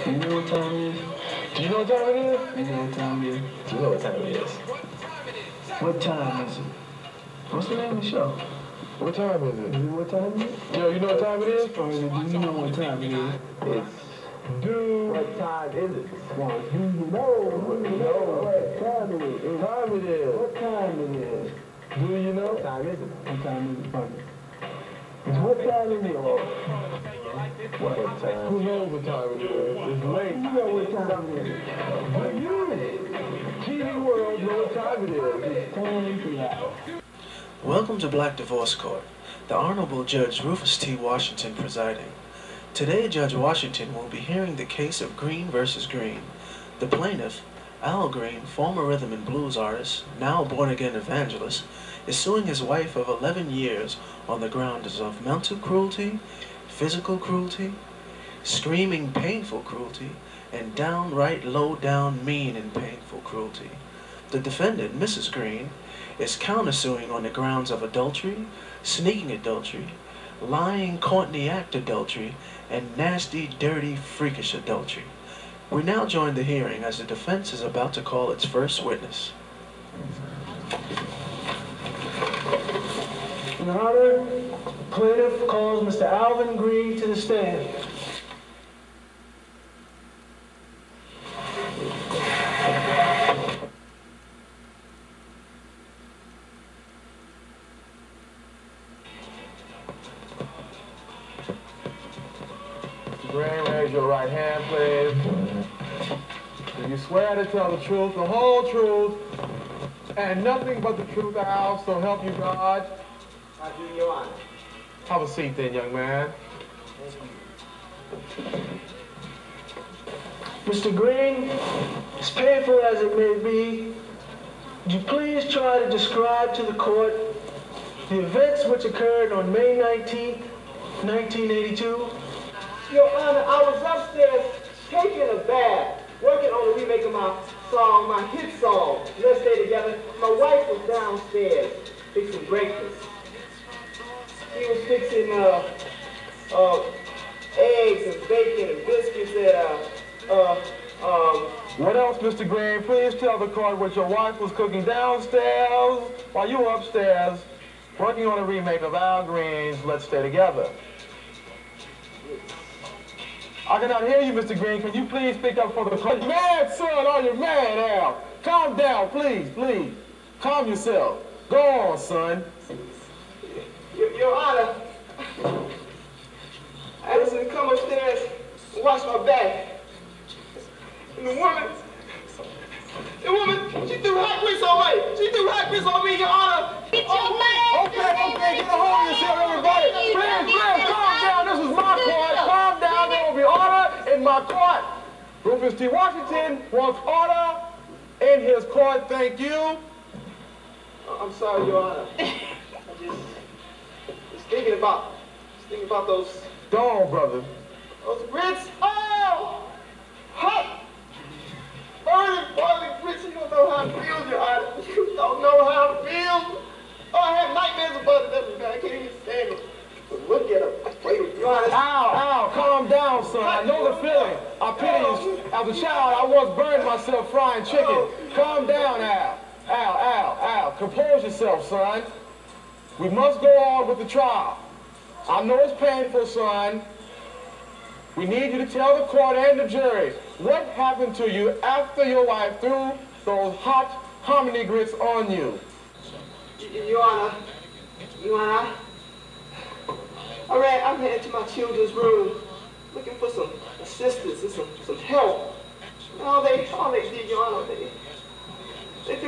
You know what time it is? Do you know what time it is? You know what time it is? You know what time it is. What time is it? What's the name of the show? What time is it? What time is it? Yo, you know what time it is? Or is it, do you know what time it is? It's... What time is it? Well, do you know? Do you know What time it is? what time it is? What time it is? Do you know? What time is it? What time is it, partner? It's what time it is? What time? Who knows what time it is? It's late. You know what time it is? But you, TV world, know what time it is. It's time for that. Welcome to Black Divorce Court. The Honorable Judge Rufus T. Washington presiding. Today, Judge Washington will be hearing the case of Green versus Green. The plaintiff, Al Green, former rhythm and blues artist, now born-again evangelist, is suing his wife of 11 years on the grounds of mental cruelty, physical cruelty, screaming painful cruelty, and downright low-down mean and painful cruelty. The defendant, Mrs. Green, is countersuing on the grounds of adultery, sneaking adultery, lying caught in the act adultery, and nasty, dirty, freakish adultery. We now join the hearing as the defense is about to call its first witness. Your Honor, plaintiff calls Mr. Alvin Green to the stand. Green, raise your right hand, please. Do you swear to tell the truth, the whole truth, and nothing but the truth, Al, so help you God? I do, Your Honor. Have a seat then, young man. Mr. Green, as painful as it may be, would you please try to describe to the court the events which occurred on May 19th, 1982? Your Honor, I was upstairs taking a bath, working on the remake of my song, my hit song, Let's Stay Together. My wife was downstairs fixing breakfast. He was fixing eggs and bacon and biscuits What else, Mr. Green? Please tell the court what your wife was cooking downstairs while you were upstairs working on a remake of Al Green's Let's Stay Together. I cannot hear you, Mr. Green. Can you please speak up for the court? You're mad, son. Oh, you're mad, Al. Calm down, please, please. Calm yourself. Go on, son. Your Honor, I was to come upstairs and wash my back. And the woman, she threw hot grease on me. She threw hot grease on me, Your Honor. Okay, get a hold of yourself, everybody. Please, calm down. This is my court. Calm down. There will be order in my court. Rufus T. Washington wants order in his court. Thank you. I'm sorry, Your Honor. Just thinking about those Go on, brother. grits. Oh, hot, burning, boiling grits. You don't know how it feels, Your Honor. You don't know how it feels. Oh, I have nightmares about it every night. I can't even stand it. But look at them. Your Honor. Al, calm down, son. I know the feeling. I pity you. As a child, I once burned myself frying chicken. Calm down, Al. Al. Compose yourself, son. We must go on with the trial. I know it's painful, son. We need you to tell the court and the jury what happened to you after your wife threw those hot hominy grits on you. Your Honor, I ran into my children's room looking for some assistance and some help. And all they did, Your Honor, they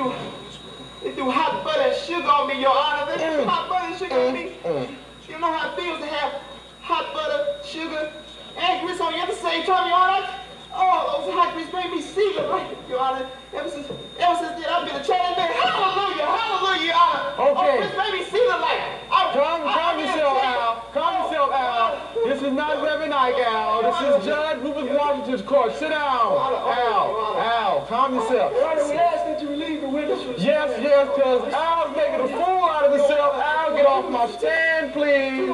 threw hot butter and sugar on me, Your Honor. They threw hot butter and sugar on me. You know how it feels to have hot butter, sugar, and grits on you at the same time, Your Honor? Oh, those hot grits made me seething, right, Your Honor. Ever since then, I've been a changed man. Hallelujah, Your Honor. Okay. Oh, grits made me seething like. Calm yourself, Al. Calm yourself, Al. This is not Reverend Ike, Al. This is Judge Rufus Washington's court. Sit down. Al, calm yourself. Your Honor, we ask that you relieve the witness from Yes, because Al's making a fool out of himself. Al, get off my stand, please.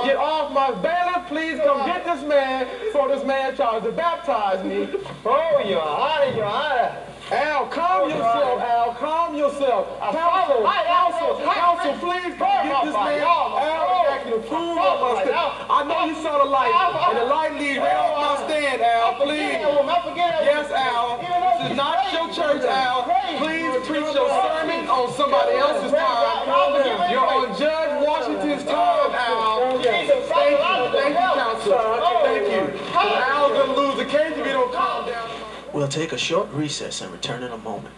Get off my bailiff. please come get this man before this man tries to baptize me. Oh, Your Honor, Your Honor. Al, calm yourself, Al, calm yourself. Counsel, please come get this man. Al is acting a fool on my stand. I know you saw the light, and the light leads right off my stand, Al, please. Yes, Al, this is not your church, Al. Please preach your sermon on somebody else's time. You're on Judge Washington's time, Al. Thank you, counsel. Thank you. Al's gonna lose the case if you don't calm down. We'll take a short recess and return in a moment.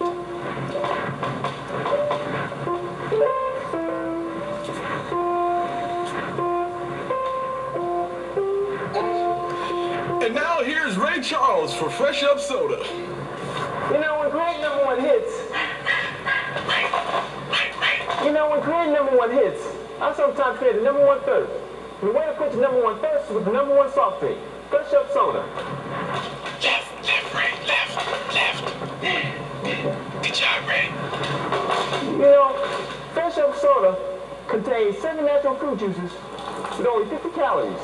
And now here's Ray Charles for Fresh Up Soda. You know, when grade number one hits, I sometimes play the number one third. The way to put the number one first with the number one soft drink. Fresh Up Soda. Left, right, left. Good job, Ray. You know, Fresh Up Soda contains 7 natural fruit juices with only 50 calories.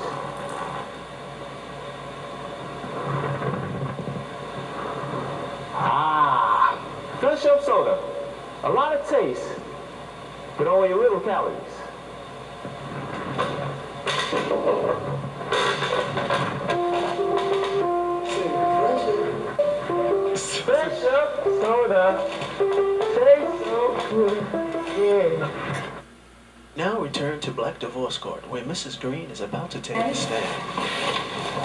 Fresh Up Soda. A lot of taste, but only a little calories. Fresh Up Soda. Tastes so good. Yeah. Now return to Black Divorce Court, where Mrs. Green is about to take the stand.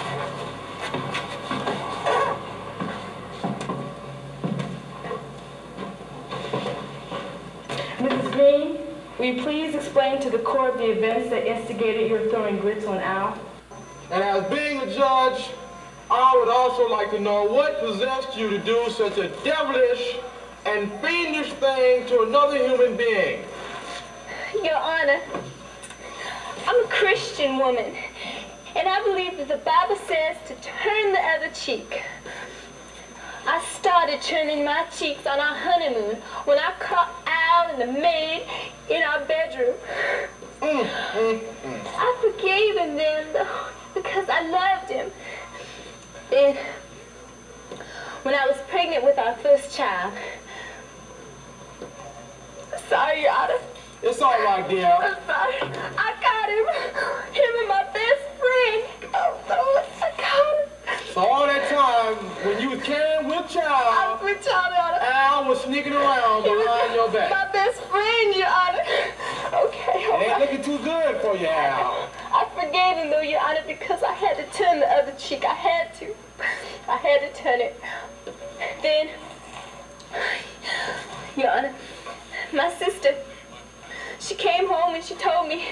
Mrs. Green, will you please explain to the court the events that instigated your throwing grits on Al? And as being a judge, I would also like to know what possessed you to do such a devilish and fiendish thing to another human being. Your Honor, I'm a Christian woman, and I believe that the Bible says to turn the other cheek. I started turning my cheeks on our honeymoon when I caught Al and the maid in our bedroom. I forgave him then, though, because I loved him. Then, when I was pregnant with our first child, sorry, Your Honor. It's all right, dear. I'm sorry. I got him and my best friend. Oh, no, I got him. So all that time, when you was carrying with I child, was with child, Your Honor. Al was sneaking around He was behind your back. my best friend, Your Honor. Okay, all It ain't right. looking too good for you, Al. I forgave him, though, Your Honor, because I had to turn the other cheek. I had to turn it. Then, Your Honor, my sister, she came home and she told me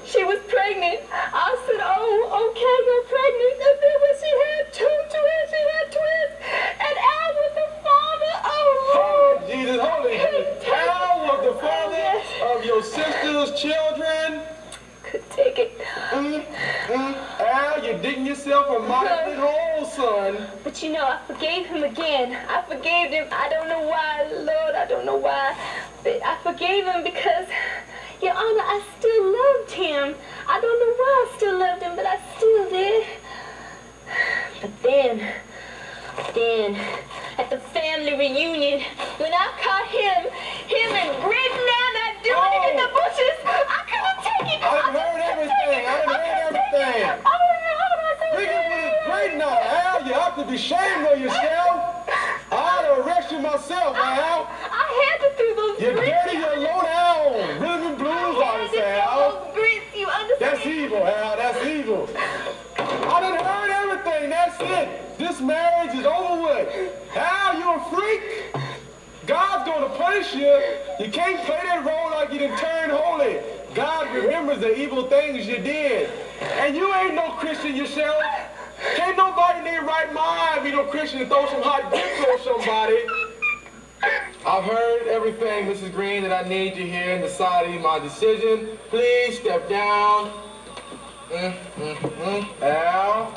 she was pregnant. I said, oh, okay, you're pregnant. And then when she had twins. And Al was the father. Oh, Lord. Jesus, holy. Al was the father of your sister's children. Could take it. Al, you're digging yourself a mighty big hole, son. But you know, I forgave him again. I forgave him. I don't know why, Lord. I don't know why. But I forgave him because, Your Honor, I still loved him. I don't know why I still loved him, but I still did. But then, at the family reunion, when I caught him and Britain down that doing in the bushes, I couldn't take it. I done heard everything. Oh, Speaking with his great now, Al, you have to be ashamed of yourself. I'd arrest you myself, Al. I had to do those You're grits. dirty, you're low down. Rhythm and blues artist, Al. Those grits, you understand? That's evil, Al. That's evil. I done heard everything. That's it. This marriage is over with. Al, you're a freak. God's gonna punish you. You can't play that role like you done turned holy. God remembers the evil things you did. And you ain't no Christian yourself. Can't nobody in their right mind be no Christian to throw some hot grits on somebody. I've heard everything, Mrs. Green, that I need to hear in deciding my decision. Please step down. Al,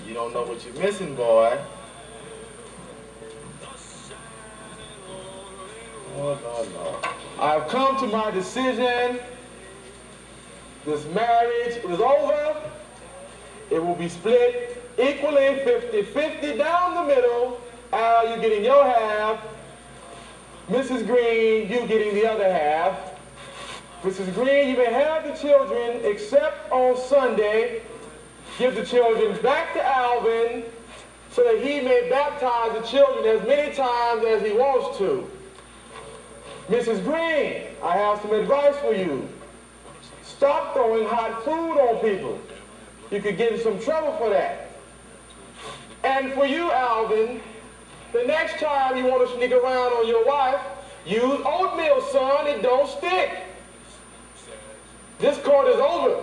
you don't know what you're missing, boy. Oh, no. I've come to my decision. this marriage is over. It will be split equally 50-50 down the middle. Al, you getting your half. Mrs. Green, you getting the other half. Mrs. Green, you may have the children except on Sunday. Give the children back to Alvin so that he may baptize the children as many times as he wants to. Mrs. Green, I have some advice for you. Stop throwing hot food on people. You could get in some trouble for that. And for you, Alvin, the next time you want to sneak around on your wife, use oatmeal, son. It don't stick. This court is over.